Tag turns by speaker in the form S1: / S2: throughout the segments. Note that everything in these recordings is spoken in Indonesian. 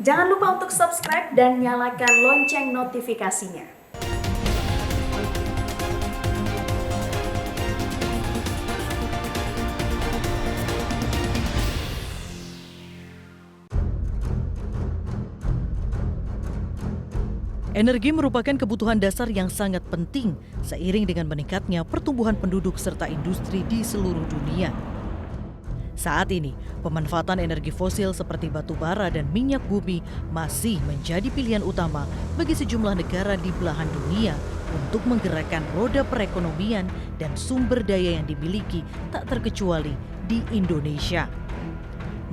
S1: Jangan lupa untuk subscribe dan nyalakan lonceng notifikasinya.
S2: Energi merupakan kebutuhan dasar yang sangat penting seiring dengan meningkatnya pertumbuhan penduduk serta industri di seluruh dunia. Saat ini, pemanfaatan energi fosil seperti batu bara dan minyak bumi masih menjadi pilihan utama bagi sejumlah negara di belahan dunia untuk menggerakkan roda perekonomian dan sumber daya yang dimiliki tak terkecuali di Indonesia.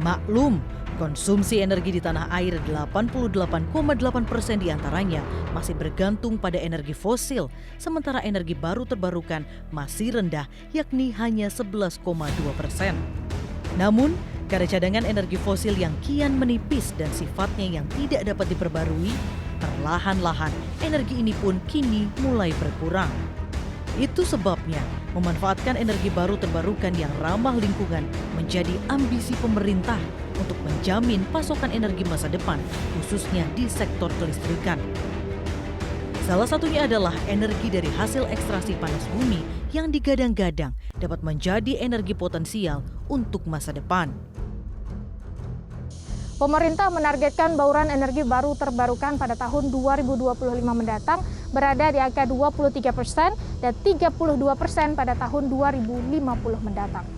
S2: Maklum, konsumsi energi di tanah air 88,8% diantaranya masih bergantung pada energi fosil, sementara energi baru terbarukan masih rendah yakni hanya 11,2%. Namun, karena cadangan energi fosil yang kian menipis dan sifatnya yang tidak dapat diperbarui, perlahan-lahan energi ini pun kini mulai berkurang. Itu sebabnya memanfaatkan energi baru terbarukan yang ramah lingkungan menjadi ambisi pemerintah untuk menjamin pasokan energi masa depan, khususnya di sektor kelistrikan. Salah satunya adalah energi dari hasil ekstraksi panas bumi yang digadang-gadang dapat menjadi energi potensial untuk masa depan.
S3: Pemerintah menargetkan bauran energi baru terbarukan pada tahun 2025 mendatang berada di angka 23% dan 32% pada tahun 2050 mendatang.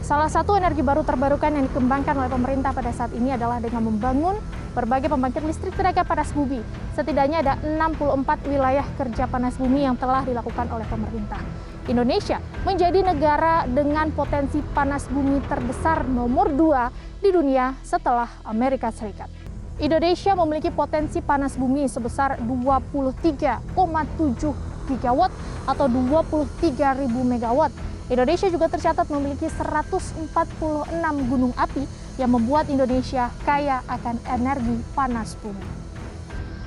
S3: Salah satu energi baru terbarukan yang dikembangkan oleh pemerintah pada saat ini adalah dengan membangun berbagai pembangkit listrik tenaga panas bumi. Setidaknya ada 64 wilayah kerja panas bumi yang telah dilakukan oleh pemerintah. Indonesia menjadi negara dengan potensi panas bumi terbesar nomor 2 di dunia setelah Amerika Serikat. Indonesia memiliki potensi panas bumi sebesar 23,7 gigawatt atau 23.000 megawatt. Indonesia juga tercatat memiliki 146 gunung api yang membuat Indonesia kaya akan energi panas bumi.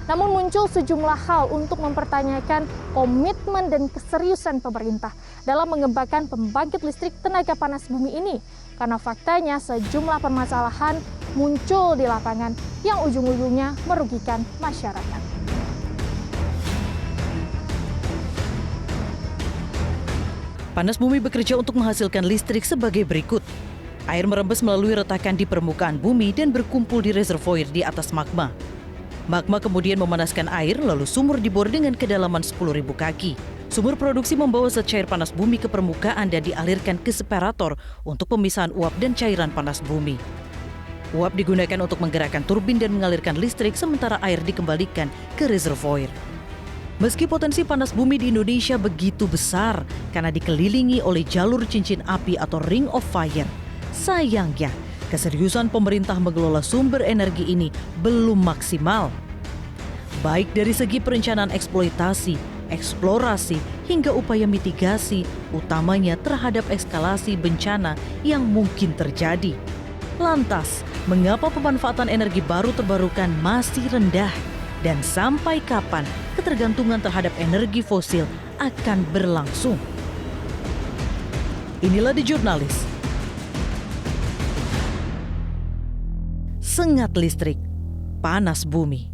S3: Namun muncul sejumlah hal untuk mempertanyakan komitmen dan keseriusan pemerintah dalam mengembangkan pembangkit listrik tenaga panas bumi ini. Karena faktanya sejumlah permasalahan muncul di lapangan yang ujung-ujungnya merugikan masyarakat.
S2: Panas bumi bekerja untuk menghasilkan listrik sebagai berikut. Air merembes melalui retakan di permukaan bumi dan berkumpul di reservoir di atas magma. Magma kemudian memanaskan air, lalu sumur dibor dengan kedalaman 10.000 kaki. Sumur produksi membawa zat cair panas bumi ke permukaan dan dialirkan ke separator untuk pemisahan uap dan cairan panas bumi. Uap digunakan untuk menggerakkan turbin dan mengalirkan listrik, sementara air dikembalikan ke reservoir. Meski potensi panas bumi di Indonesia begitu besar karena dikelilingi oleh jalur cincin api atau ring of fire, sayangnya keseriusan pemerintah mengelola sumber energi ini belum maksimal. Baik dari segi perencanaan eksploitasi, eksplorasi, hingga upaya mitigasi, utamanya terhadap eskalasi bencana yang mungkin terjadi. Lantas, mengapa pemanfaatan energi baru terbarukan masih rendah? Dan sampai kapan ketergantungan terhadap energi fosil akan berlangsung? Inilah The Jurnalis. Sengat listrik, panas bumi.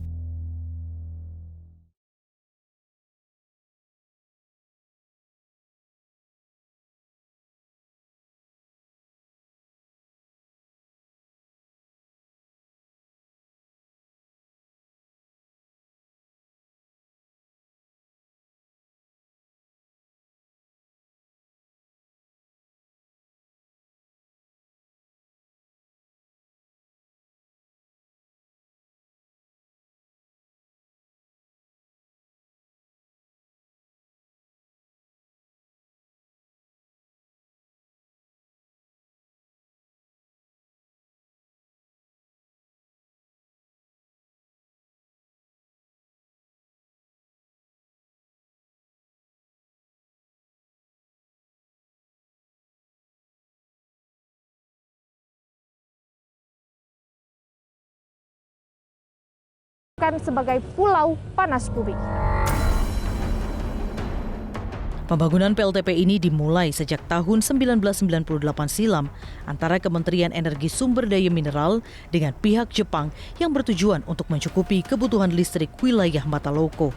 S3: Sebagai pulau panas bumi.
S2: Pembangunan PLTP ini dimulai sejak tahun 1998 silam antara Kementerian Energi Sumber Daya Mineral dengan pihak Jepang yang bertujuan untuk mencukupi kebutuhan listrik wilayah Mataloko.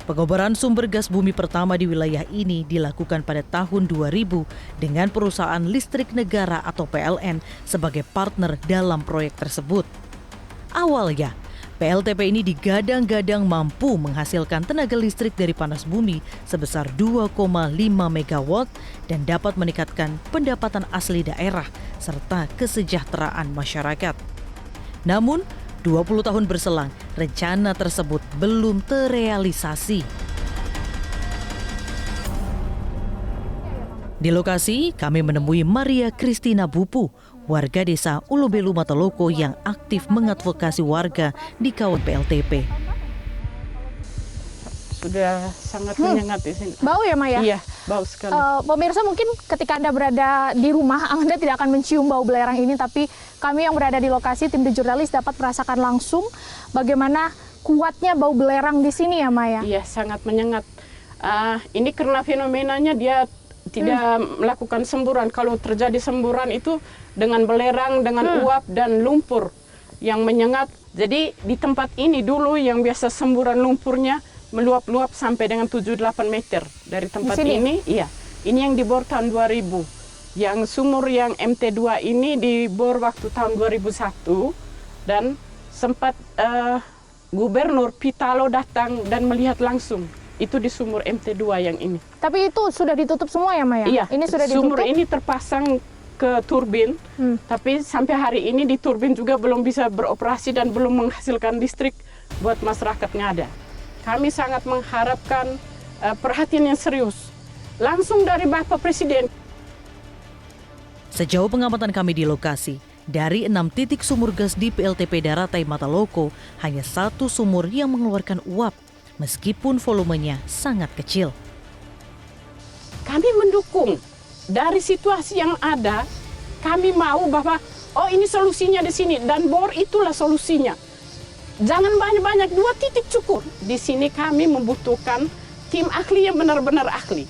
S2: Pengobaran sumber gas bumi pertama di wilayah ini dilakukan pada tahun 2000 dengan perusahaan listrik negara atau PLN sebagai partner dalam proyek tersebut. Awalnya, PLTP ini digadang-gadang mampu menghasilkan tenaga listrik dari panas bumi sebesar 2,5 megawatt dan dapat meningkatkan pendapatan asli daerah serta kesejahteraan masyarakat. Namun, 20 tahun berselang, rencana tersebut belum terrealisasi. Di lokasi, kami menemui Maria Kristina Bupu, warga desa Ulubelu Mataloko yang aktif mengadvokasi warga di kawasan PLTP.
S4: Sudah sangat menyengat di sini.
S3: Bau ya, Maya?
S4: Iya, bau sekali.
S3: Pemirsa, mungkin ketika Anda berada di rumah, Anda tidak akan mencium bau belerang ini, tapi kami yang berada di lokasi, tim The Jurnalis dapat merasakan langsung bagaimana kuatnya bau belerang di sini ya, Maya?
S4: Iya, sangat menyengat. Ini karena fenomenanya dia tidak melakukan semburan. Kalau terjadi semburan itu dengan belerang, dengan uap dan lumpur yang menyengat. Jadi di tempat ini dulu yang biasa semburan lumpurnya meluap-luap sampai dengan 7-8 meter dari tempat ini. Iya, ini yang dibor tahun 2000. Yang sumur yang MT2 ini dibor waktu tahun 2001 dan sempat Gubernur Pitalo datang dan melihat langsung. Itu di sumur MT2 yang ini.
S3: Tapi itu sudah ditutup semua ya, Maya?
S4: Iya,
S3: ini sudah ditutup.
S4: Sumur ini terpasang ke turbin, tapi sampai hari ini di turbin juga belum bisa beroperasi dan belum menghasilkan listrik buat masyarakatnya ada. Kami sangat mengharapkan perhatian yang serius langsung dari Bapak Presiden.
S2: Sejauh pengamatan kami di lokasi, dari 6 titik sumur gas di PLTP Daratai Mataloko, hanya 1 sumur yang mengeluarkan uap, meskipun volumenya sangat kecil.
S4: Kami mendukung dari situasi yang ada, kami mau bahwa ini solusinya di sini dan bor itulah solusinya. Jangan banyak-banyak, 2 titik cukup. Di sini kami membutuhkan tim ahli yang benar-benar ahli.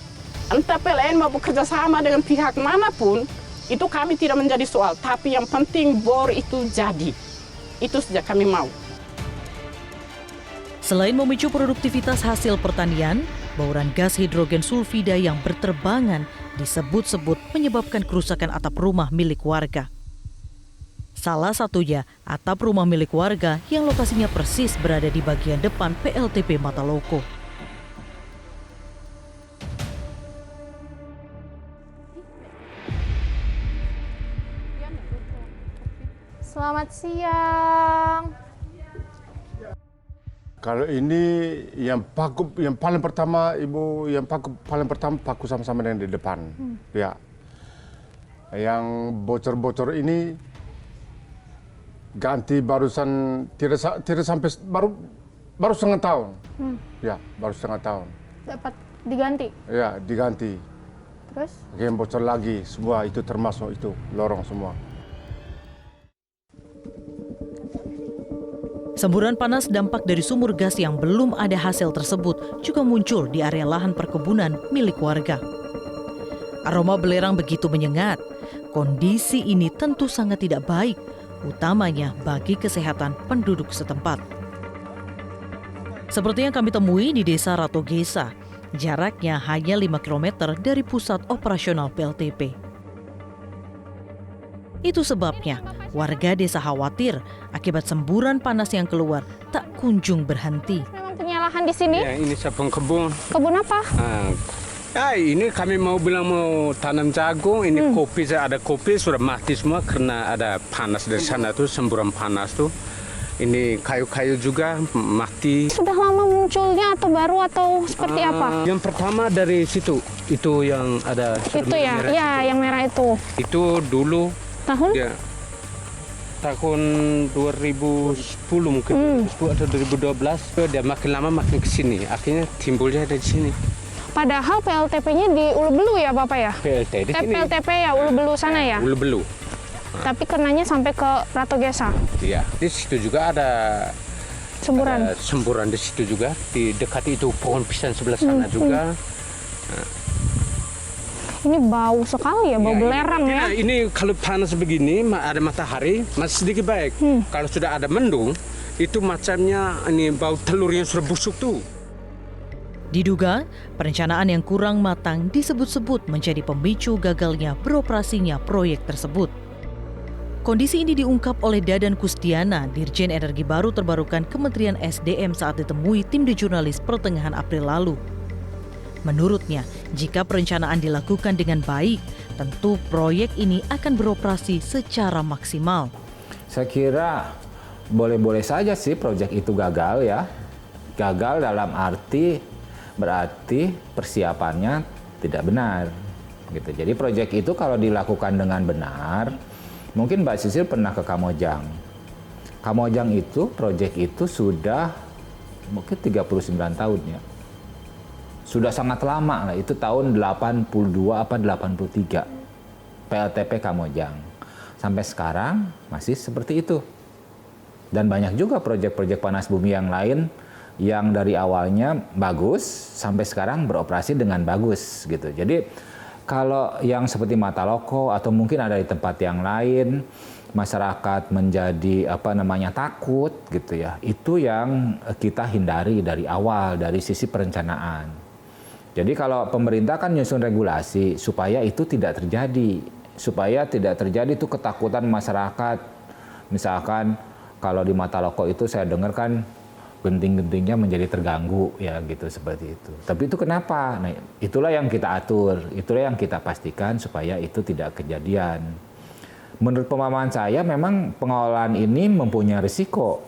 S4: Entah PLN mau bekerja sama dengan pihak manapun, itu kami tidak menjadi soal. Tapi yang penting bor itu jadi. Itu saja kami mau.
S2: Selain memicu produktivitas hasil pertanian, bauran gas hidrogen sulfida yang berterbangan disebut-sebut menyebabkan kerusakan atap rumah milik warga. Salah satunya atap rumah milik warga yang lokasinya persis berada di bagian depan PLTP Mataloko.
S3: Selamat siang.
S5: Kalau ini yang paling pertama Ibu, paling pertama paku sama-sama dengan di depan. Ya. Yang bocor-bocor ini ganti barusan tidak sampai baru setengah tahun. Ya, baru setengah tahun.
S3: Dapat diganti?
S5: Ya, diganti.
S3: Terus?
S5: Yang bocor lagi, semua itu termasuk itu lorong semua.
S2: Semburan panas dampak dari sumur gas yang belum ada hasil tersebut juga muncul di area lahan perkebunan milik warga. Aroma belerang begitu menyengat. Kondisi ini tentu sangat tidak baik, utamanya bagi kesehatan penduduk setempat. Seperti yang kami temui di Desa Ratogesa, jaraknya hanya 5 km dari pusat operasional PLTP. Itu sebabnya warga desa khawatir akibat semburan panas yang keluar tak kunjung berhenti.
S3: Memang punya lahan di sini?
S6: Ya, ini sabang kebun.
S3: Kebun apa?
S6: Ini kami mau tanam jagung, ini kopi, ada kopi sudah mati semua karena ada panas dari sana tuh, semburan panas tuh. Ini kayu-kayu juga mati.
S3: Sudah lama munculnya atau baru atau seperti apa?
S6: Yang pertama dari situ, itu yang ada.
S3: Itu ya, iya yang merah itu.
S6: Itu dulu.
S3: Tahun?
S6: Ya, tahun 2010 mungkin, atau 2012. Dia makin lama makin ke sini, akhirnya timbulnya dari sini.
S3: Padahal PLTP-nya di Ulubelu ya Bapak ya?
S6: PLT di sini.
S3: PLTP ya, Ulubelu sana ya?
S6: Ulubelu.
S3: Tapi kenanya sampai ke Ratogesa?
S6: Iya, di situ juga ada
S3: semburan.
S6: Ada semburan di situ juga, di dekat itu pohon pisang sebelah sana juga.
S3: Ini bau sekali ya, bau belerang ya.
S6: Ini kalau panas begini, ada matahari, masih sedikit baik. Kalau sudah ada mendung, itu macamnya ini bau telurnya sudah busuk tuh.
S2: Diduga, perencanaan yang kurang matang disebut-sebut menjadi pemicu gagalnya beroperasinya proyek tersebut. Kondisi ini diungkap oleh Dadan Kusdiana, Dirjen Energi Baru Terbarukan Kementerian SDM saat ditemui tim di jurnalis pertengahan April lalu. Menurutnya, jika perencanaan dilakukan dengan baik, tentu proyek ini akan beroperasi secara maksimal.
S7: Saya kira boleh-boleh saja sih proyek itu gagal ya. Gagal dalam arti berarti persiapannya tidak benar. Gitu. Jadi proyek itu kalau dilakukan dengan benar, mungkin Mbak Sisil pernah ke Kamojang. Kamojang itu, proyek itu sudah mungkin 39 tahun ya. Sudah sangat lama lah, itu tahun 82 apa 83 PLTP Kamojang. Sampai sekarang masih seperti itu. Dan banyak juga proyek-proyek panas bumi yang lain yang dari awalnya bagus sampai sekarang beroperasi dengan bagus gitu. Jadi kalau yang seperti Mataloko atau mungkin ada di tempat yang lain, masyarakat menjadi takut gitu ya. Itu yang kita hindari dari awal dari sisi perencanaan. Jadi kalau pemerintah kan nyusun regulasi supaya itu tidak terjadi. Supaya tidak terjadi itu ketakutan masyarakat. Misalkan kalau di Mataloko itu saya dengar kan genting-gentingnya menjadi terganggu ya gitu seperti itu. Tapi itu kenapa? Nah, itulah yang kita atur, itulah yang kita pastikan supaya itu tidak kejadian. Menurut pemahaman saya memang pengelolaan ini mempunyai risiko.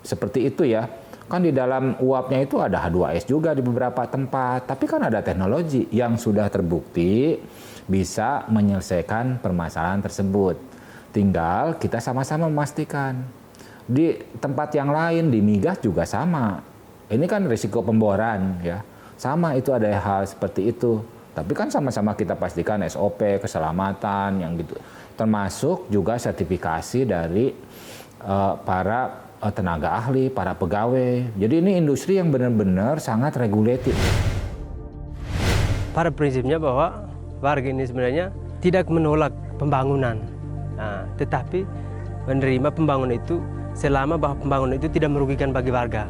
S7: Seperti itu ya. Kan di dalam uapnya itu ada H2S juga di beberapa tempat. Tapi kan ada teknologi yang sudah terbukti bisa menyelesaikan permasalahan tersebut. Tinggal kita sama-sama memastikan. Di tempat yang lain, di migas juga sama. Ini kan risiko pemboran ya. Sama itu ada hal seperti itu. Tapi kan sama-sama kita pastikan SOP, keselamatan yang gitu. Termasuk juga sertifikasi dari para tenaga ahli, para pegawai. Jadi ini industri yang benar-benar sangat regulatif.
S8: Pada prinsipnya bahwa warga ini sebenarnya tidak menolak pembangunan, tetapi menerima pembangunan itu selama bahwa pembangunan itu tidak merugikan bagi warga.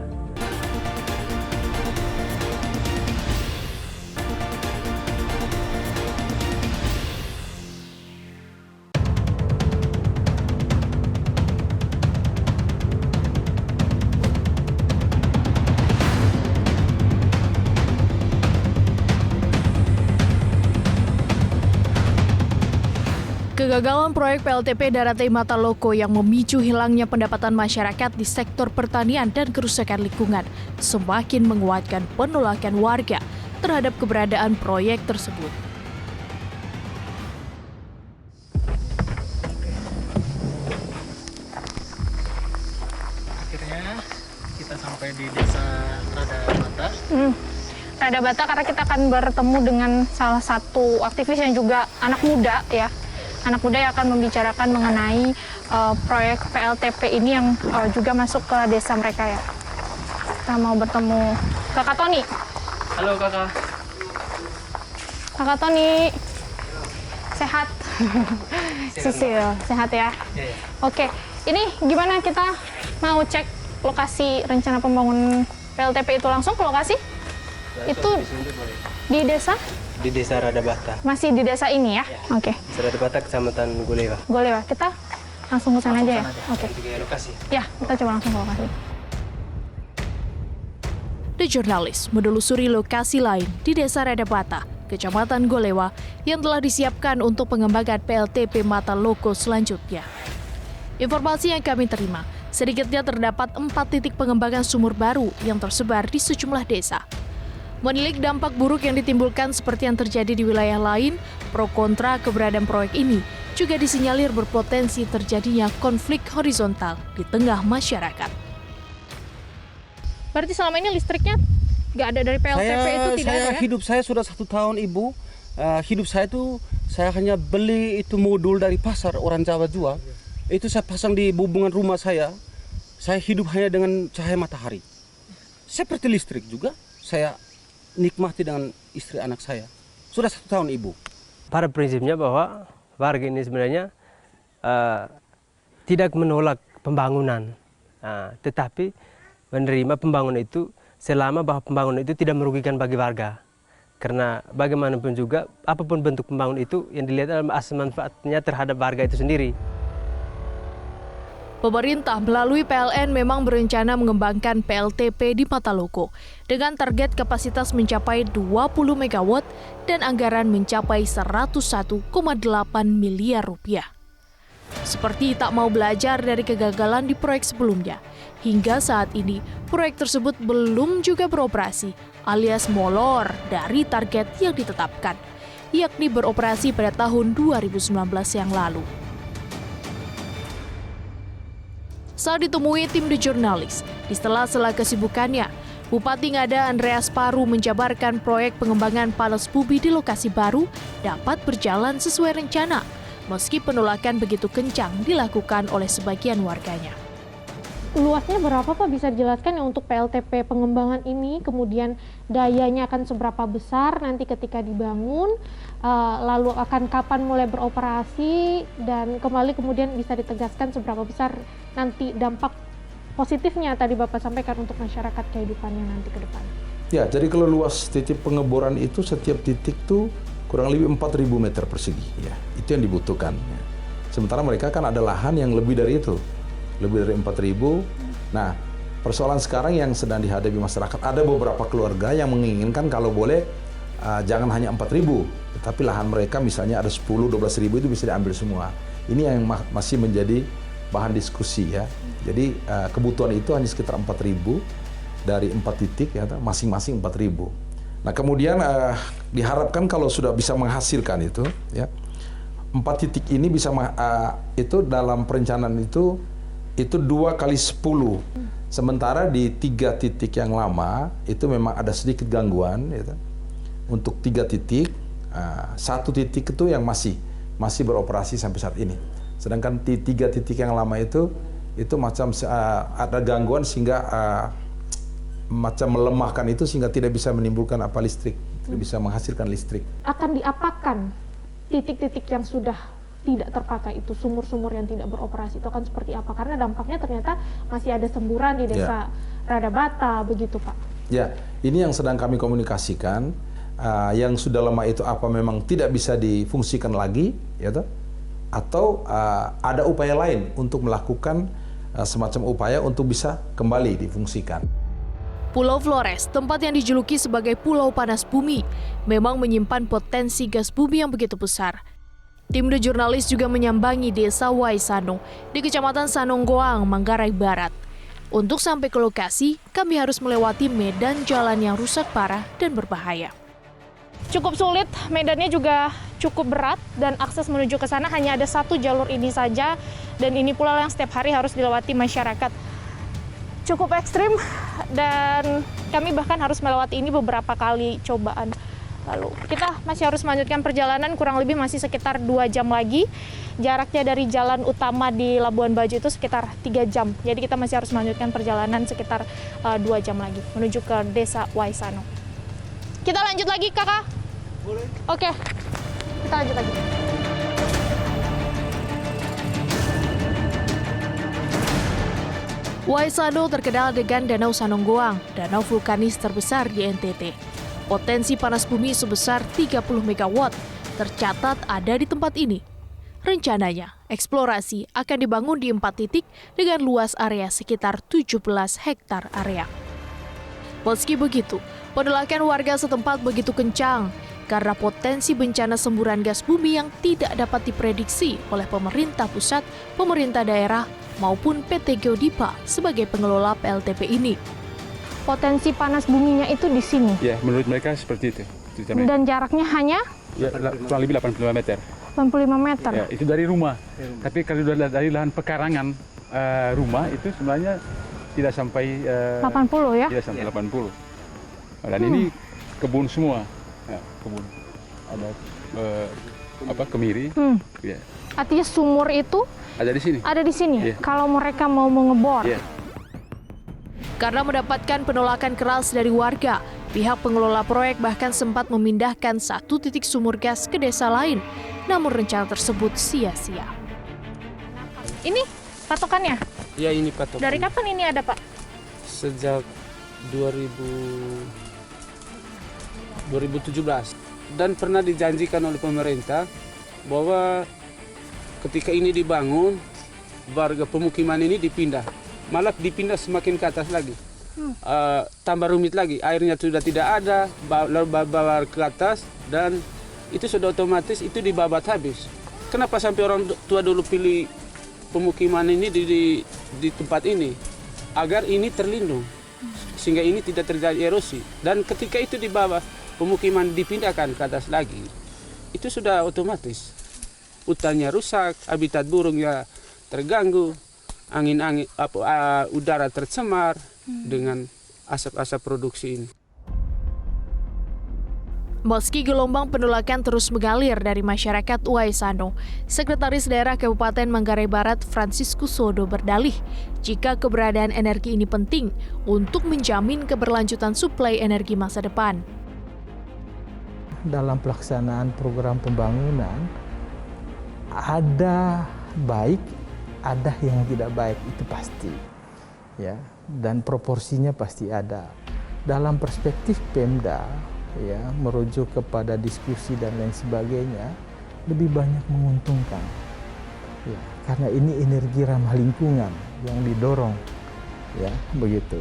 S3: Kegagalan proyek PLTP Darate Mataloko yang memicu hilangnya pendapatan masyarakat di sektor pertanian dan kerusakan lingkungan semakin menguatkan penolakan warga terhadap keberadaan proyek tersebut.
S9: Akhirnya kita sampai di desa Radabata.
S3: Radabata karena kita akan bertemu dengan salah satu aktivis yang juga anak muda ya. Anak muda yang akan membicarakan mengenai proyek PLTP ini yang juga masuk ke desa mereka ya. Kita mau bertemu Kakak Tony.
S9: Halo Kakak.
S3: Kakak Tony, sehat? Sisil, sehat ya?
S9: Ya.
S3: Oke, ini gimana kita mau cek lokasi rencana pembangunan PLTP itu langsung ke lokasi? Itu di desa?
S8: Di desa Radabata.
S3: Masih di desa ini ya? Oke.
S8: Desa Radabata, Kecamatan Golewa.
S3: Golewa, kita langsung ke sana aja ya? Oke.
S8: Tiga lokasi.
S3: Ya, kita coba langsung ke lokasi.
S10: The Jurnalis menelusuri lokasi lain di Desa Radabata, Kecamatan Golewa, yang telah disiapkan untuk pengembangan PLTP Mataloko selanjutnya. Informasi yang kami terima, sedikitnya terdapat 4 titik pengembangan sumur baru yang tersebar di sejumlah desa. Menilik dampak buruk yang ditimbulkan seperti yang terjadi di wilayah lain, pro kontra keberadaan proyek ini juga disinyalir berpotensi terjadinya konflik horizontal di tengah masyarakat.
S3: Berarti selama ini listriknya nggak ada dari PLTP itu tidak ada ya?
S9: Hidup saya sudah 1 tahun Ibu. Hidup saya itu saya hanya beli itu modul dari pasar orang Jawa jual. Itu saya pasang di hubungan rumah saya. Saya hidup hanya dengan cahaya matahari. Seperti listrik juga saya nikmati dengan istri anak saya. Sudah 1 tahun Ibu.
S8: Pada prinsipnya bahwa warga ini sebenarnya tidak menolak pembangunan, tetapi menerima pembangunan itu selama bahwa pembangunan itu tidak merugikan bagi warga. Karena bagaimanapun juga, apapun bentuk pembangunan itu yang dilihat adalah asas manfaatnya terhadap warga itu sendiri.
S10: Pemerintah melalui PLN memang berencana mengembangkan PLTP di Mataloko dengan target kapasitas mencapai 20 MW dan anggaran mencapai 101,8 miliar rupiah. Seperti tak mau belajar dari kegagalan di proyek sebelumnya, hingga saat ini proyek tersebut belum juga beroperasi alias molor dari target yang ditetapkan, yakni beroperasi pada tahun 2019 yang lalu. Saat ditemui tim The Journalist, di sela-sela kesibukannya, Bupati Ngada Andreas Paru menjabarkan proyek pengembangan panas bumi di lokasi baru dapat berjalan sesuai rencana, meski penolakan begitu kencang dilakukan oleh sebagian warganya.
S3: Luasnya berapa Pak, bisa dijelaskan ya untuk PLTP pengembangan ini, kemudian dayanya akan seberapa besar nanti ketika dibangun, lalu akan kapan mulai beroperasi, dan kembali kemudian bisa ditegaskan seberapa besar nanti dampak positifnya tadi Bapak sampaikan untuk masyarakat kehidupannya nanti ke depan.
S11: Ya, jadi kalau luas titik pengeboran itu setiap titik tuh kurang lebih 4.000 meter persegi, ya. Itu yang dibutuhkan. Ya. Sementara mereka kan ada lahan yang lebih dari itu. Lebih dari 4.000. Nah, persoalan sekarang yang sedang dihadapi masyarakat, ada beberapa keluarga yang menginginkan kalau boleh jangan hanya 4.000, tetapi lahan mereka misalnya ada 10-12.000 itu bisa diambil semua. Ini yang masih menjadi bahan diskusi ya. Jadi kebutuhan itu hanya sekitar 4.000 dari 4 titik ya, masing-masing 4.000. Nah, kemudian diharapkan kalau sudah bisa menghasilkan itu ya, 4 titik ini bisa itu dalam perencanaan itu 2 kali 10. Sementara di 3 titik yang lama itu memang ada sedikit gangguan gitu. Untuk 3 titik, 1 titik itu yang masih beroperasi sampai saat ini. Sedangkan di 3 titik yang lama itu macam ada gangguan sehingga macam melemahkan itu sehingga tidak bisa menimbulkan listrik, tidak bisa menghasilkan listrik.
S3: Akan diapakan titik-titik yang sudah tidak terpakai itu, sumur-sumur yang tidak beroperasi itu akan seperti apa? Karena dampaknya ternyata masih ada semburan di desa Radabata, begitu Pak. Ya,
S11: ini yang sedang kami komunikasikan. Yang sudah lama itu apa memang tidak bisa difungsikan lagi, ya toh? Atau ada upaya lain untuk melakukan semacam upaya untuk bisa kembali difungsikan.
S10: Pulau Flores, tempat yang dijuluki sebagai Pulau Panas Bumi, memang menyimpan potensi gas bumi yang begitu besar. Tim The Journalist juga menyambangi desa Waisano di Kecamatan Sanonggoang, Manggarai Barat. Untuk sampai ke lokasi, kami harus melewati medan jalan yang rusak parah dan berbahaya.
S3: Cukup sulit, medannya juga cukup berat, dan akses menuju ke sana hanya ada 1 jalur ini saja, dan ini pula yang setiap hari harus dilewati masyarakat. Cukup ekstrim, dan kami bahkan harus melewati ini beberapa kali cobaan. Lalu kita masih harus melanjutkan perjalanan, kurang lebih masih sekitar 2 jam lagi. Jaraknya dari jalan utama di Labuan Bajo itu sekitar 3 jam. Jadi kita masih harus melanjutkan perjalanan sekitar 2 jam lagi menuju ke desa Waisano. Kita lanjut lagi, Kakak? Boleh. Oke, kita lanjut lagi.
S10: Waisano terkenal dengan Danau Sanonggoang, danau vulkanis terbesar di NTT. Potensi panas bumi sebesar 30 MW tercatat ada di tempat ini. Rencananya, eksplorasi akan dibangun di 4 titik dengan luas area sekitar 17 hektar area. Meski begitu, penolakan warga setempat begitu kencang karena potensi bencana semburan gas bumi yang tidak dapat diprediksi oleh pemerintah pusat, pemerintah daerah, maupun PT Geodipa sebagai pengelola PLTP ini.
S3: Potensi panas buminya itu di sini?
S12: Ya, menurut mereka seperti itu.
S3: Dan jaraknya hanya?
S12: Ya, kurang lebih 85 meter.
S3: 85 meter?
S12: Ya, itu dari rumah. Tapi kalau dari lahan pekarangan rumah itu sebenarnya tidak sampai
S3: 80 ya?
S12: Tidak sampai 80. Dan ini kebun semua. Ya, kebun. Ada kemiri. Ya.
S3: Artinya sumur itu
S12: ada di sini.
S3: Ada di sini.
S12: Ya.
S3: Kalau mereka mau mengebor.
S12: Ya.
S10: Karena mendapatkan penolakan keras dari warga, pihak pengelola proyek bahkan sempat memindahkan satu titik sumur gas ke desa lain. Namun rencana tersebut sia-sia.
S3: Ini patokannya?
S9: Ya, ini patokan.
S3: Dari kapan ini ada, Pak?
S9: Sejak 2017. Dan pernah dijanjikan oleh pemerintah bahwa ketika ini dibangun, warga pemukiman ini dipindah. Malah dipindah semakin ke atas lagi. Tambah rumit lagi, airnya sudah tidak ada, bawa ke atas, dan itu sudah otomatis itu dibabat habis. Kenapa sampai orang tua dulu pilih pemukiman ini di tempat ini? Agar ini terlindung, sehingga ini tidak terjadi erosi. Dan ketika itu di bawah, pemukiman dipindahkan ke atas lagi, itu sudah otomatis. Hutannya rusak, habitat burungnya terganggu, udara tercemar dengan asap-asap produksi ini.
S10: Meski gelombang penolakan terus mengalir dari masyarakat Waisano, Sekretaris Daerah Kabupaten Manggarai Barat Franciscus Sodo berdalih jika keberadaan energi ini penting untuk menjamin keberlanjutan suplai energi masa depan.
S13: Dalam pelaksanaan program pembangunan, ada baik, ada yang tidak baik, itu pasti. Ya, dan proporsinya pasti ada. Dalam perspektif Pemda, ya, merujuk kepada diskusi dan lain sebagainya, lebih banyak menguntungkan. Ya, karena ini energi ramah lingkungan yang didorong, ya, begitu.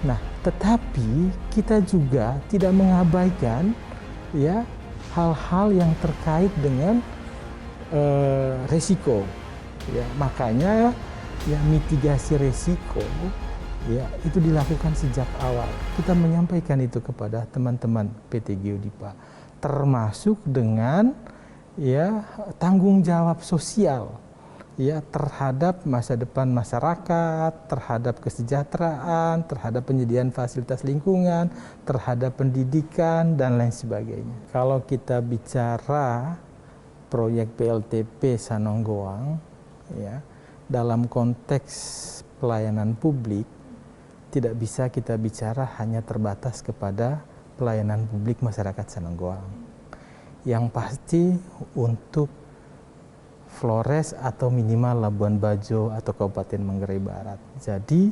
S13: Nah, tetapi kita juga tidak mengabaikan, ya, hal-hal yang terkait dengan resiko. Ya, makanya ya mitigasi resiko ya itu dilakukan sejak awal. Kita menyampaikan itu kepada teman-teman PT Geodipa, termasuk dengan ya tanggung jawab sosial ya terhadap masa depan masyarakat, terhadap kesejahteraan, terhadap penyediaan fasilitas lingkungan, terhadap pendidikan dan lain sebagainya. Kalau kita bicara proyek PLTP Sanonggoang ya, dalam konteks pelayanan publik tidak bisa kita bicara hanya terbatas kepada pelayanan publik masyarakat Sanonggoang. Yang pasti untuk Flores atau minimal Labuan Bajo atau Kabupaten Manggarai Barat. Jadi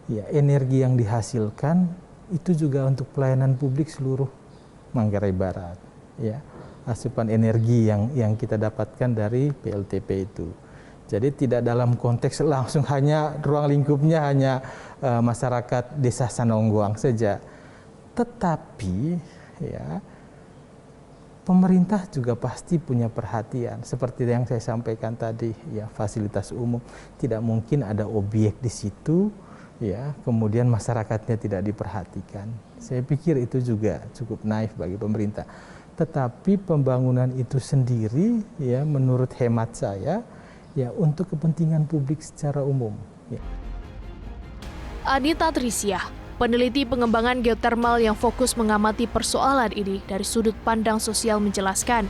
S13: ya energi yang dihasilkan itu juga untuk pelayanan publik seluruh Manggarai Barat. Ya, asupan energi yang kita dapatkan dari PLTP itu. Jadi tidak dalam konteks langsung hanya ruang lingkupnya hanya masyarakat desa Sanonggoang saja. Tetapi ya pemerintah juga pasti punya perhatian. Seperti yang saya sampaikan tadi, ya fasilitas umum tidak mungkin ada objek di situ, ya kemudian masyarakatnya tidak diperhatikan. Saya pikir itu juga cukup naif bagi pemerintah. Tetapi pembangunan itu sendiri ya menurut hemat saya ya untuk kepentingan publik secara umum. Ya.
S10: Anita Trisya, peneliti pengembangan geotermal yang fokus mengamati persoalan ini dari sudut pandang sosial menjelaskan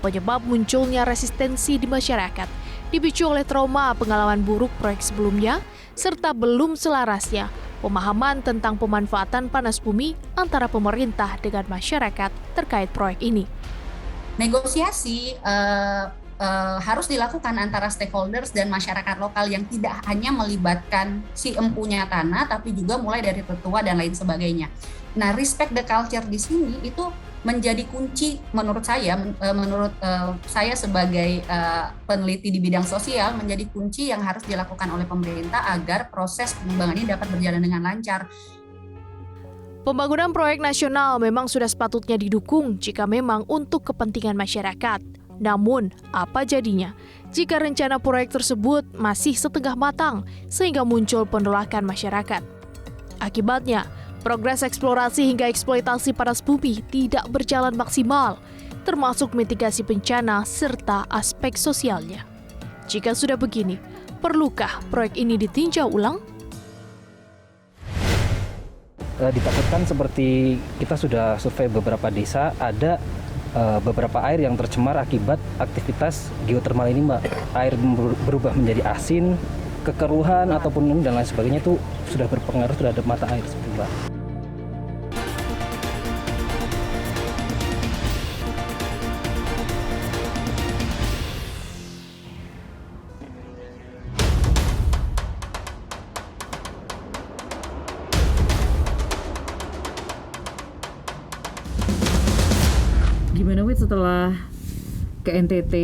S10: penyebab munculnya resistensi di masyarakat dipicu oleh trauma pengalaman buruk proyek sebelumnya serta belum selarasnya pemahaman tentang pemanfaatan panas bumi antara pemerintah dengan masyarakat terkait proyek ini.
S14: Negosiasi harus dilakukan antara stakeholders dan masyarakat lokal yang tidak hanya melibatkan si empunya tanah, tapi juga mulai dari tetua dan lain sebagainya. Nah, respect the culture di sini itu menjadi kunci menurut saya sebagai peneliti di bidang sosial, menjadi kunci yang harus dilakukan oleh pemerintah agar proses pengembangan ini dapat berjalan dengan lancar.
S10: Pembangunan proyek nasional memang sudah sepatutnya didukung jika memang untuk kepentingan masyarakat. Namun, apa jadinya jika rencana proyek tersebut masih setengah matang sehingga muncul penolakan masyarakat? Akibatnya, progres eksplorasi hingga eksploitasi panas bumi tidak berjalan maksimal, termasuk mitigasi bencana serta aspek sosialnya. Jika sudah begini, perlukah proyek ini ditinjau ulang?
S15: Ditakutkan seperti kita sudah survei beberapa desa, ada beberapa air yang tercemar akibat aktivitas geotermal ini, Mbak. Air berubah menjadi asin kekeruhan ataupun dan lain sebagainya itu sudah berpengaruh terhadap mata air seperti itu, Pak.
S2: Gimana Wid setelah ke NTT,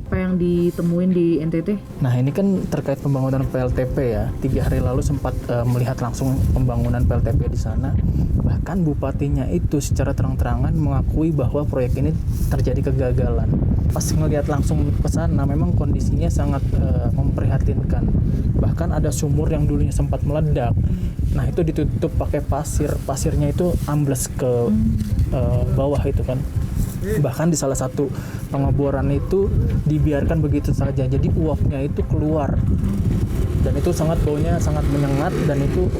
S2: apa yang ditemuin di NTT?
S16: Nah ini kan terkait pembangunan PLTP ya. 3 hari lalu sempat melihat langsung pembangunan PLTP di sana. Bahkan bupatinya itu secara terang-terangan mengakui bahwa proyek ini terjadi kegagalan. Pas ngelihat langsung ke sana, memang kondisinya sangat memprihatinkan. Bahkan ada sumur yang dulunya sempat meledak. Nah itu ditutup pakai pasir. Pasirnya itu ambles ke bawah itu kan. Bahkan di salah satu pengeboran itu dibiarkan begitu saja, jadi uapnya itu keluar dan itu baunya sangat menyengat dan itu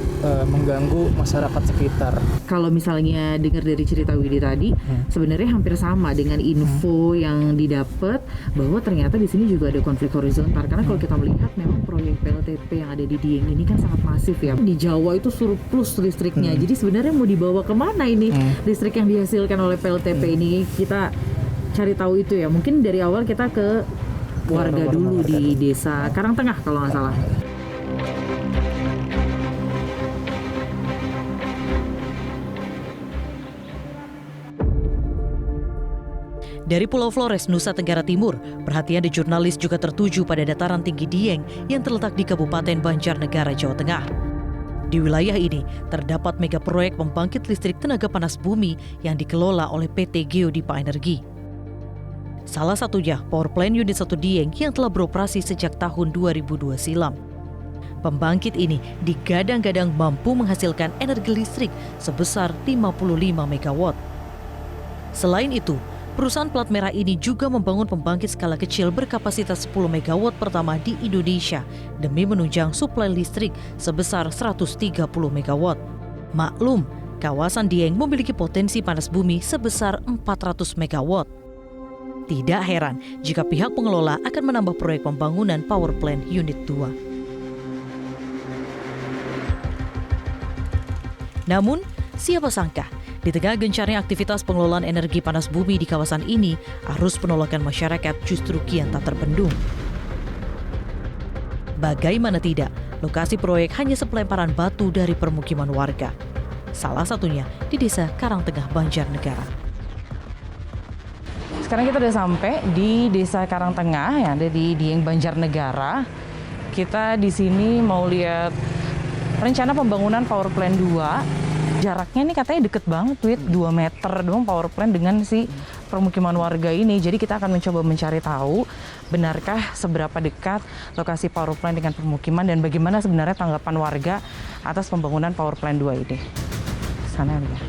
S16: mengganggu masyarakat sekitar.
S2: Kalau misalnya dengar dari cerita Widi tadi, sebenarnya hampir sama dengan info yang didapat bahwa ternyata di sini juga ada konflik horizontal. Karena kalau kita melihat memang proyek PLTP yang ada di Dieng ini kan sangat masif ya. Di Jawa itu surplus listriknya. Jadi sebenarnya mau dibawa kemana ini listrik yang dihasilkan oleh PLTP ini? Kita cari tahu itu ya. Mungkin dari awal kita ke warga dulu di desa Karangtengah kalau nggak salah. Dari Pulau Flores, Nusa Tenggara Timur, perhatian di jurnalis juga tertuju pada dataran tinggi Dieng yang terletak di Kabupaten Banjarnegara, Jawa Tengah. Di wilayah ini terdapat mega proyek pembangkit listrik tenaga panas bumi yang dikelola oleh PT Geodipa Energi. Salah satunya Power Plant Unit 1 Dieng yang telah beroperasi sejak tahun 2002 silam. Pembangkit ini digadang-gadang mampu menghasilkan energi listrik sebesar 55 MW. Selain itu, perusahaan plat merah ini juga membangun pembangkit skala kecil berkapasitas 10 MW pertama di Indonesia demi menunjang suplai listrik sebesar 130 MW. Maklum, kawasan Dieng memiliki potensi panas bumi sebesar 400 MW. Tidak heran jika pihak pengelola akan menambah proyek pembangunan Power Plant Unit 2. Namun, siapa sangka di tengah gencarnya aktivitas pengelolaan energi panas bumi di kawasan ini, arus penolakan masyarakat justru kian tak terbendung. Bagaimana tidak, lokasi proyek hanya sepelemparan batu dari permukiman warga. Salah satunya di Desa Karangtengah, Banjarnegara. Sekarang kita udah sampai di Desa Karangtengah yang ada di Dieng, Banjarnegara. Kita di sini mau lihat rencana pembangunan Power Plant 2. Jaraknya ini katanya deket banget, Wid, 2 meter doang power plant dengan si permukiman warga ini. Jadi kita akan mencoba mencari tahu benarkah seberapa dekat lokasi power plant dengan permukiman dan bagaimana sebenarnya tanggapan warga atas pembangunan Power Plant 2 ini. Sana ya.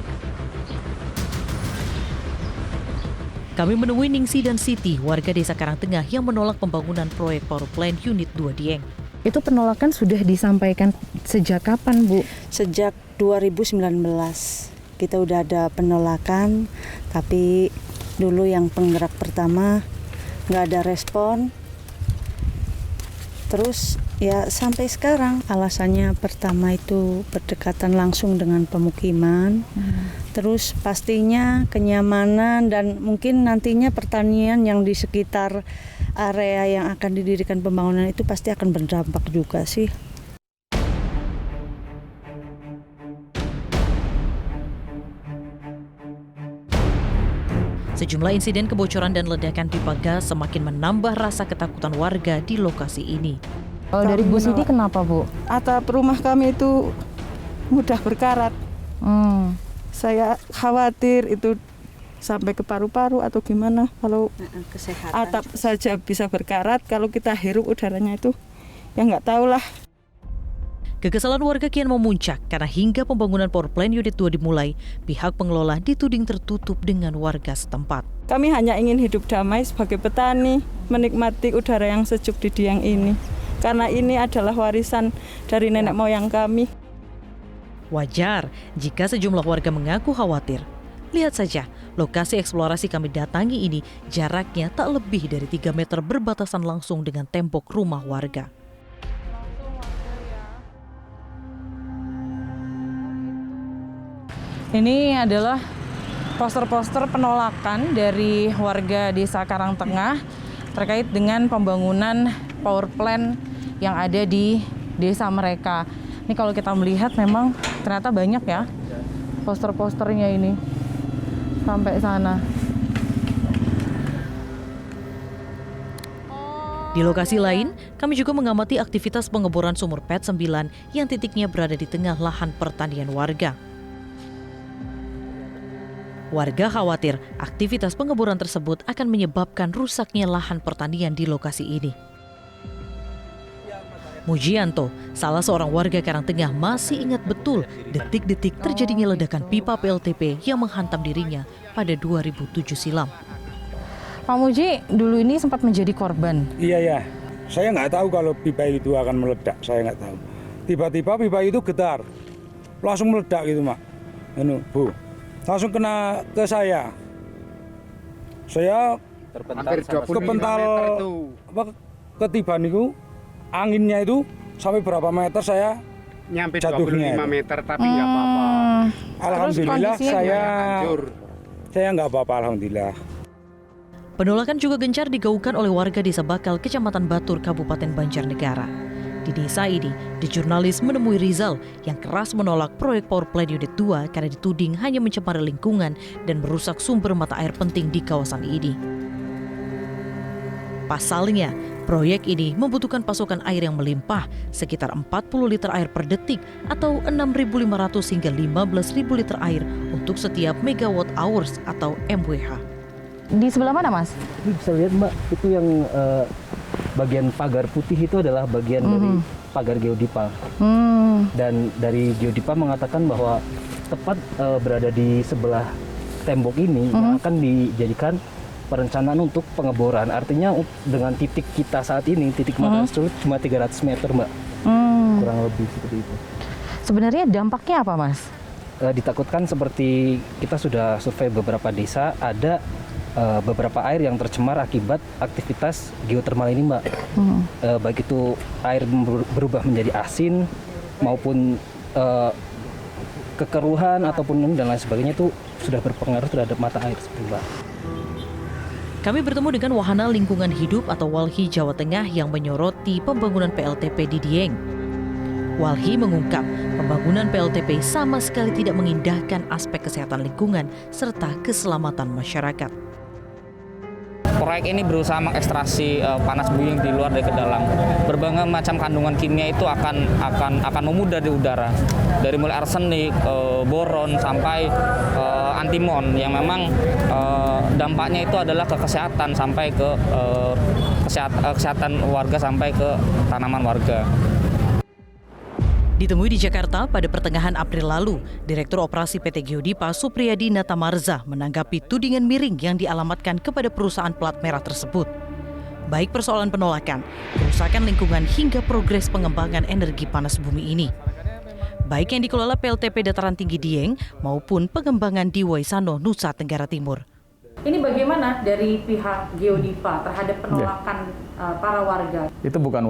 S2: Kami menemui Ningsi dan Siti, warga Desa Karangtengah yang menolak pembangunan proyek Power Plant Unit 2 Dieng.
S17: Itu penolakan sudah disampaikan sejak kapan, Bu? Sejak 2019 kita udah ada penolakan, tapi dulu yang penggerak pertama nggak ada respon. Terus ya sampai sekarang alasannya pertama itu berdekatan langsung dengan pemukiman, terus pastinya kenyamanan dan mungkin nantinya pertanian yang di sekitar area yang akan didirikan pembangunan itu pasti akan berdampak juga sih.
S2: Sejumlah insiden kebocoran dan ledakan pipa gas semakin menambah rasa ketakutan warga di lokasi ini.
S17: Kalau dari Bu Siti kenapa, Bu?
S18: Atap rumah kami itu mudah berkarat. Saya khawatir itu sampai ke paru-paru atau gimana. Kalau
S17: kesehatan
S18: atap saja bisa berkarat, kalau kita hirup udaranya itu ya nggak tahu lah.
S2: Kekesalan warga kian memuncak karena hingga pembangunan Power Plant Unit 2 dimulai, pihak pengelola dituding tertutup dengan warga setempat.
S18: Kami hanya ingin hidup damai sebagai petani, menikmati udara yang sejuk di Dieng ini. Karena ini adalah warisan dari nenek moyang kami.
S2: Wajar jika sejumlah warga mengaku khawatir. Lihat saja, lokasi eksplorasi kami datangi ini jaraknya tak lebih dari 3 meter berbatasan langsung dengan tembok rumah warga.
S19: Ini adalah poster-poster penolakan dari warga Desa Karangtengah terkait dengan pembangunan power plant yang ada di desa mereka. Ini kalau kita melihat memang ternyata banyak ya poster-posternya ini sampai sana.
S2: Di lokasi lain, kami juga mengamati aktivitas pengeboran sumur PET 9 yang titiknya berada di tengah lahan pertanian warga. Warga khawatir aktivitas pengeboran tersebut akan menyebabkan rusaknya lahan pertanian di lokasi ini. Mujianto, salah seorang warga Karangtengah, masih ingat betul detik-detik terjadinya ledakan pipa PLTP yang menghantam dirinya pada 2007 silam.
S19: Pak Muji, dulu ini sempat menjadi korban.
S20: Iya ya, saya nggak tahu kalau pipa itu akan meledak, saya nggak tahu. Tiba-tiba pipa itu getar, langsung meledak gitu mak, Bu, langsung kena ke saya. Saya kepental ketiban itu, anginnya itu sampai berapa meter saya
S6: nyampe
S20: jatuhnya
S6: 25 meter tapi nggak apa-apa.
S20: Alhamdulillah saya nggak apa-apa, alhamdulillah.
S2: Penolakan juga gencar digaungkan oleh warga Desa Bakal, Kecamatan Batur, Kabupaten Banjarnegara. Di desa ini, di jurnalis menemui Rizal yang keras menolak proyek Power Plant Unit 2 karena dituding hanya mencemari lingkungan dan merusak sumber mata air penting di kawasan ini. Pasalnya, proyek ini membutuhkan pasokan air yang melimpah, sekitar 40 liter air per detik atau 6.500 hingga 15.000 liter air untuk setiap megawatt hours atau MWH.
S19: Di sebelah mana, Mas?
S15: Bisa lihat, Mbak, itu yang bagian pagar putih itu adalah bagian dari pagar Geodipa. Dan dari Geodipa mengatakan bahwa tepat berada di sebelah tembok ini yang akan dijadikan perencanaan untuk pengeboran. Artinya dengan titik kita saat ini, titik mata tersebut cuma 300 meter, Mbak. Kurang lebih seperti itu.
S19: Sebenarnya dampaknya apa, Mas?
S15: Ditakutkan seperti kita sudah survei beberapa desa, ada beberapa air yang tercemar akibat aktivitas geotermal ini, Mbak. Baik itu air berubah menjadi asin maupun kekeruhan ataupun dan lain sebagainya, itu sudah berpengaruh terhadap mata air seperti, Mbak.
S2: Kami bertemu dengan Wahana Lingkungan Hidup atau WALHI Jawa Tengah yang menyoroti pembangunan PLTP di Dieng. WALHI mengungkap pembangunan PLTP sama sekali tidak mengindahkan aspek kesehatan lingkungan serta keselamatan masyarakat.
S21: Proyek ini berusaha mengekstraksi panas bumi yang di luar dari ke dalam. Berbagai macam kandungan kimia itu akan memudar di udara. Dari mulai arsenik, boron sampai antimon yang memang dampaknya itu adalah ke kesehatan sampai ke kesehatan warga sampai ke tanaman warga.
S2: Ditemui di Jakarta pada pertengahan April lalu, Direktur Operasi PT Geodipa Supriyadi Natamarza menanggapi tudingan miring yang dialamatkan kepada perusahaan plat merah tersebut. Baik persoalan penolakan, kerusakan lingkungan hingga progres pengembangan energi panas bumi ini. Baik yang dikelola PLTP Dataran Tinggi Dieng maupun pengembangan di Waisano, Nusa Tenggara Timur.
S19: Ini bagaimana dari pihak Geodipa terhadap penolakan para warga?
S22: Itu bukan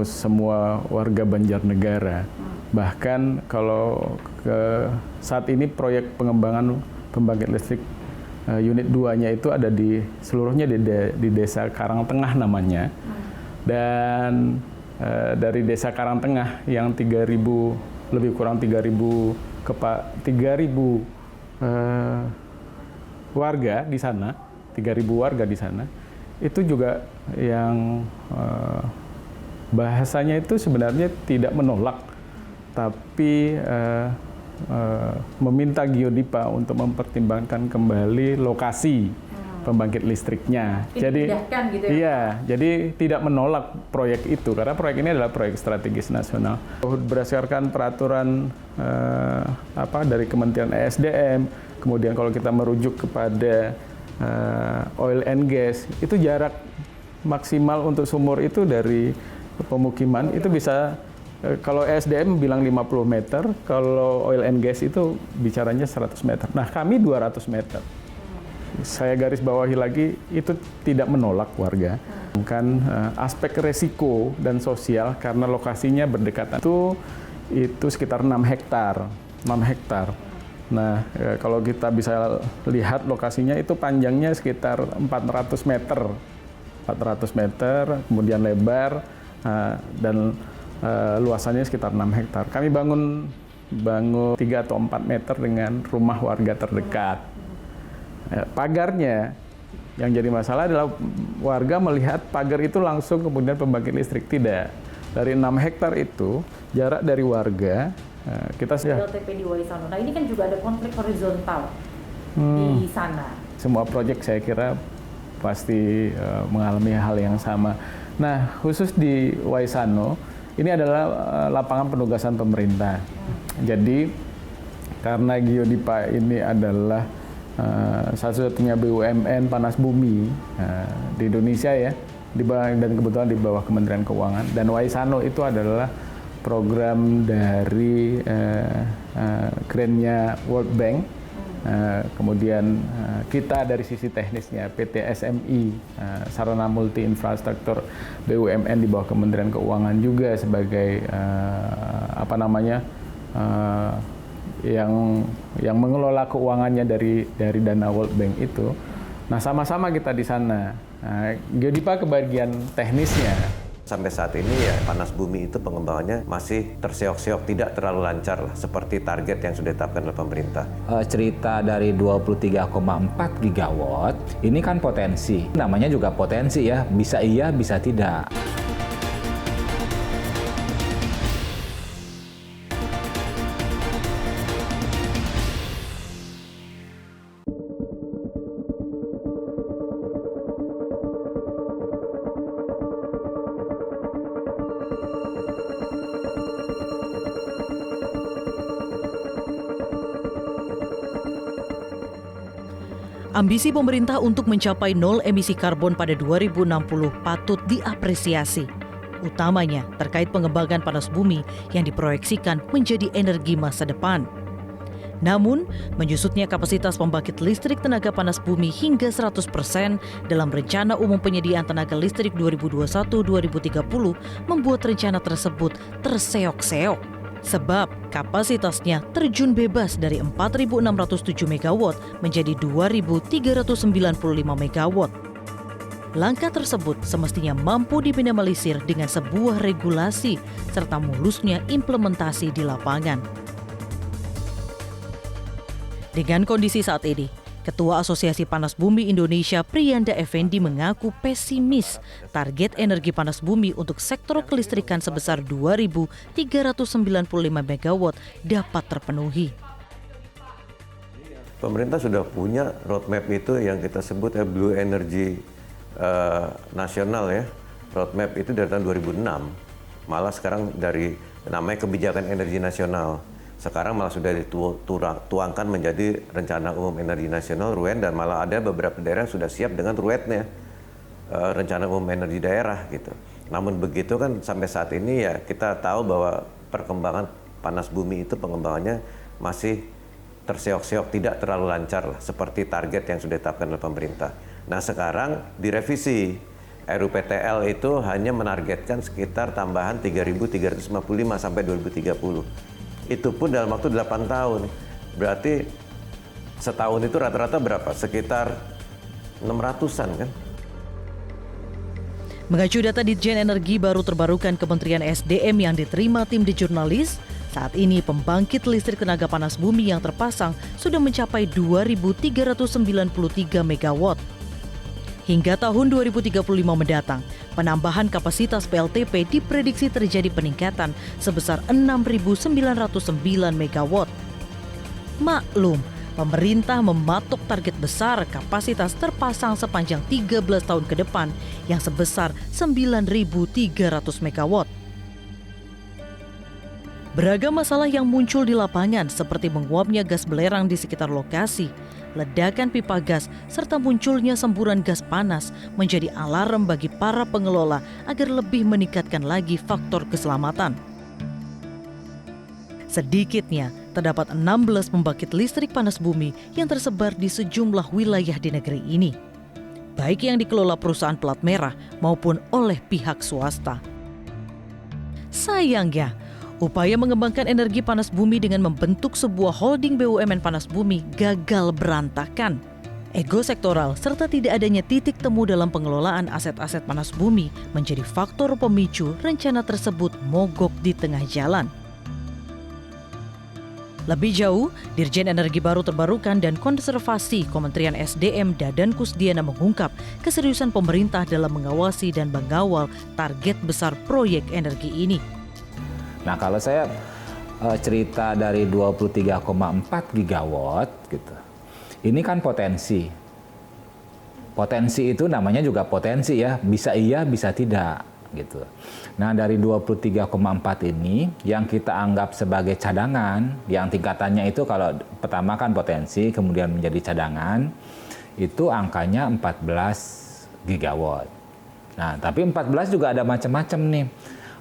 S22: semua warga Banjarnegara. Bahkan kalau saat ini proyek pengembangan pembangkit listrik unit 2-nya itu ada seluruhnya di Desa Karangtengah namanya. Dan dari Desa Karangtengah yang 3.000 lebih kurang 3.000 warga di sana, 3.000 warga di sana, itu juga yang bahasanya itu sebenarnya tidak menolak, tapi meminta Geodipa untuk mempertimbangkan kembali lokasi pembangkit listriknya. Jadi, gitu ya? Iya, jadi tidak menolak proyek itu karena proyek ini adalah proyek strategis nasional. Berdasarkan peraturan dari Kementerian ESDM, kemudian kalau kita merujuk kepada oil and gas, itu jarak maksimal untuk sumur itu dari pemukiman itu bisa, kalau ESDM bilang 50 meter, kalau oil and gas itu bicaranya 100 meter. Nah, kami 200 meter. Saya garis bawahi lagi, itu tidak menolak warga. Kan aspek resiko dan sosial karena lokasinya berdekatan. Itu sekitar 6 hektar. Nah, kalau kita bisa lihat lokasinya itu panjangnya sekitar 400 meter. 400 meter, kemudian lebar, dan luasannya sekitar 6 hektar. Kami bangun 3 atau 4 meter dengan rumah warga terdekat. Pagarnya, yang jadi masalah adalah warga melihat pagar itu langsung kemudian pembangkit listrik. Tidak. Dari 6 hektar itu, jarak dari warga, kita
S1: PLTP di Waisano. Nah, ini kan juga ada konflik horizontal di sana.
S22: Semua proyek saya kira pasti mengalami hal yang sama. Nah, khusus di Waisano, ini adalah lapangan penugasan pemerintah. Jadi, karena Geodipa ini adalah satu-satunya BUMN panas bumi di Indonesia ya, dan kebetulan di bawah Kementerian Keuangan. Dan Waisano itu adalah program dari grantnya World Bank. Kemudian kita dari sisi teknisnya PT SMI, Sarana Multi Infrastruktur BUMN di bawah Kementerian Keuangan juga sebagai yang mengelola keuangannya dari dana World Bank itu. Nah, sama-sama kita di sana. Geodipa kebagian teknisnya.
S4: Sampai saat ini ya panas bumi itu pengembangannya masih terseok-seok, tidak terlalu lancar lah seperti target yang sudah ditetapkan oleh pemerintah.
S7: Cerita dari 23,4 gigawatt ini kan potensi. Namanya juga potensi ya, bisa iya, bisa tidak.
S2: Ambisi pemerintah untuk mencapai nol emisi karbon pada 2060 patut diapresiasi. Utamanya terkait pengembangan panas bumi yang diproyeksikan menjadi energi masa depan. Namun, menyusutnya kapasitas pembangkit listrik tenaga panas bumi hingga 100% dalam Rencana Umum Penyediaan Tenaga Listrik 2021-2030 membuat rencana tersebut terseok-seok. Sebab kapasitasnya terjun bebas dari 4.607 MW menjadi 2.395 MW. Langkah tersebut semestinya mampu diminimalisir dengan sebuah regulasi serta mulusnya implementasi di lapangan. Dengan kondisi saat ini, Ketua Asosiasi Panas Bumi Indonesia Priyanda Effendi mengaku pesimis target energi panas bumi untuk sektor kelistrikan sebesar 2.395 MW dapat terpenuhi.
S4: Pemerintah sudah punya roadmap itu yang kita sebut Blue Energy nasional ya. Roadmap itu dari tahun 2006. Malah sekarang dari namanya Kebijakan Energi Nasional. Sekarang malah sudah dituangkan menjadi Rencana Umum Energi Nasional RUEN, dan malah ada beberapa daerah sudah siap dengan RUET-nya, Rencana Umum Energi Daerah gitu. Namun begitu kan sampai saat ini ya kita tahu bahwa perkembangan panas bumi itu pengembangannya masih terseok-seok, tidak terlalu lancar lah seperti target yang sudah ditetapkan oleh pemerintah. Nah, sekarang direvisi RUPTL itu hanya menargetkan sekitar tambahan 3.355 sampai 2030. Itu pun dalam waktu 8 tahun. Berarti setahun itu rata-rata berapa? Sekitar 600-an kan?
S2: Mengacu data Ditjen Energi Baru Terbarukan Kementerian SDM yang diterima tim The Journalist, saat ini pembangkit listrik tenaga panas bumi yang terpasang sudah mencapai 2.393 MW. Hingga tahun 2035 mendatang, penambahan kapasitas PLTP diprediksi terjadi peningkatan sebesar 6.909 MW. Maklum, pemerintah mematok target besar kapasitas terpasang sepanjang 13 tahun ke depan yang sebesar 9.300 MW. Beragam masalah yang muncul di lapangan seperti menguapnya gas belerang di sekitar lokasi, ledakan pipa gas, serta munculnya semburan gas panas menjadi alarm bagi para pengelola agar lebih meningkatkan lagi faktor keselamatan. Sedikitnya, terdapat 16 pembangkit listrik panas bumi yang tersebar di sejumlah wilayah di negeri ini, baik yang dikelola perusahaan plat merah maupun oleh pihak swasta. Sayangnya, Upaya mengembangkan energi panas bumi dengan membentuk sebuah holding BUMN panas bumi gagal berantakan. Ego sektoral serta tidak adanya titik temu dalam pengelolaan aset-aset panas bumi menjadi faktor pemicu rencana tersebut mogok di tengah jalan. Lebih jauh, Dirjen Energi Baru Terbarukan dan Konservasi Kementerian SDM Dadan Kusdiana mengungkap keseriusan pemerintah dalam mengawasi dan mengawal target besar proyek energi ini.
S7: Nah, kalau saya cerita dari 23,4 gigawatt gitu. Ini kan potensi. Potensi itu namanya juga potensi ya, bisa iya, bisa tidak gitu. Nah, dari 23,4 ini yang kita anggap sebagai cadangan, yang tingkatannya itu kalau pertama kan potensi, kemudian menjadi cadangan, itu angkanya 14 gigawatt. Nah, tapi 14 juga ada macam-macam nih.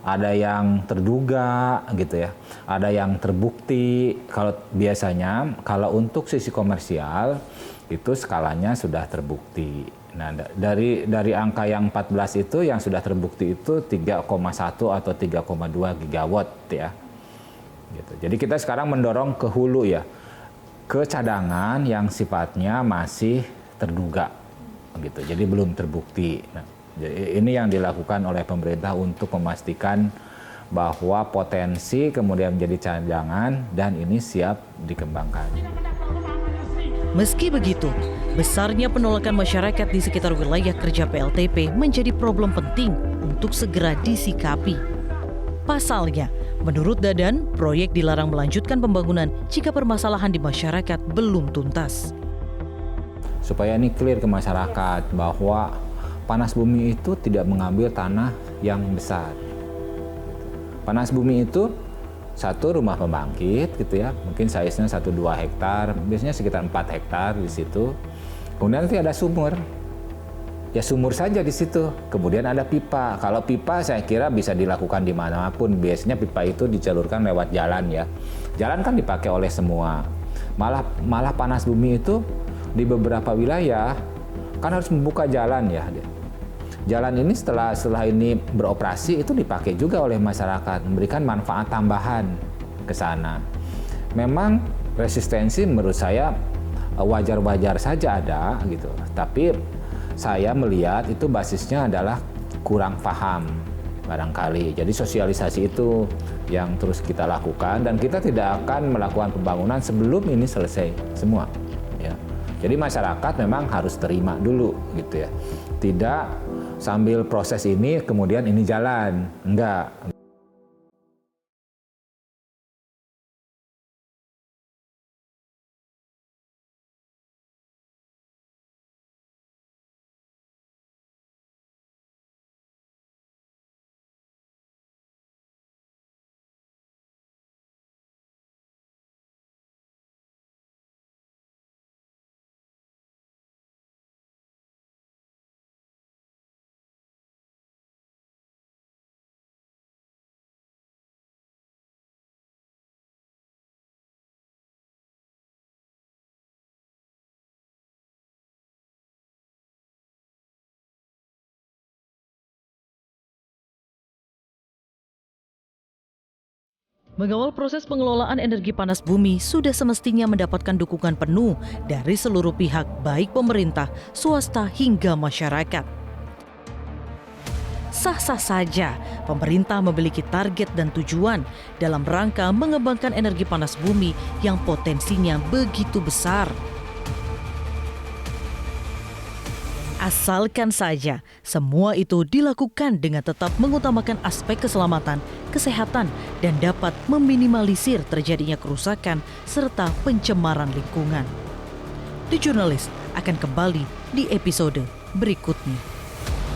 S7: Ada yang terduga gitu ya, ada yang terbukti. Kalau biasanya kalau untuk sisi komersial itu skalanya sudah terbukti. Nah, dari angka yang 14 itu yang sudah terbukti itu 3,1 atau 3,2 gigawatt ya. Gitu. Jadi kita sekarang mendorong ke hulu ya, ke cadangan yang sifatnya masih terduga gitu. Jadi belum terbukti. Nah, ini yang dilakukan oleh pemerintah untuk memastikan bahwa potensi kemudian menjadi cadangan dan ini siap dikembangkan.
S2: Meski begitu, besarnya penolakan masyarakat di sekitar wilayah kerja PLTP menjadi problem penting untuk segera disikapi. Pasalnya, menurut Dadan, proyek dilarang melanjutkan pembangunan jika permasalahan di masyarakat belum tuntas.
S7: Supaya ini clear ke masyarakat bahwa panas bumi itu tidak mengambil tanah yang besar. Panas bumi itu satu rumah pembangkit gitu ya, mungkin size-nya 1-2 hektar, biasanya sekitar 4 hektar di situ. Kemudian nanti ada sumur. Ya sumur saja di situ. Kemudian ada pipa. Kalau pipa saya kira bisa dilakukan di manapun. Biasanya pipa itu dijalurkan lewat jalan ya. Jalan kan dipakai oleh semua. Malah panas bumi itu di beberapa wilayah kan harus membuka jalan ya. Jalan ini setelah ini beroperasi itu dipakai juga oleh masyarakat, memberikan manfaat tambahan ke sana. Memang resistensi menurut saya wajar-wajar saja ada gitu. Tapi saya melihat itu basisnya adalah kurang paham barangkali. Jadi sosialisasi itu yang terus kita lakukan dan kita tidak akan melakukan pembangunan sebelum ini selesai semua ya. Jadi masyarakat memang harus terima dulu gitu ya. Tidak sambil proses ini kemudian ini jalan, enggak.
S2: Mengawal proses pengelolaan energi panas bumi sudah semestinya mendapatkan dukungan penuh dari seluruh pihak, baik pemerintah, swasta hingga masyarakat. Sah-sah saja pemerintah memiliki target dan tujuan dalam rangka mengembangkan energi panas bumi yang potensinya begitu besar. Asalkan saja semua itu dilakukan dengan tetap mengutamakan aspek keselamatan, kesehatan, dan dapat meminimalisir terjadinya kerusakan serta pencemaran lingkungan. The Journalist akan kembali di episode berikutnya.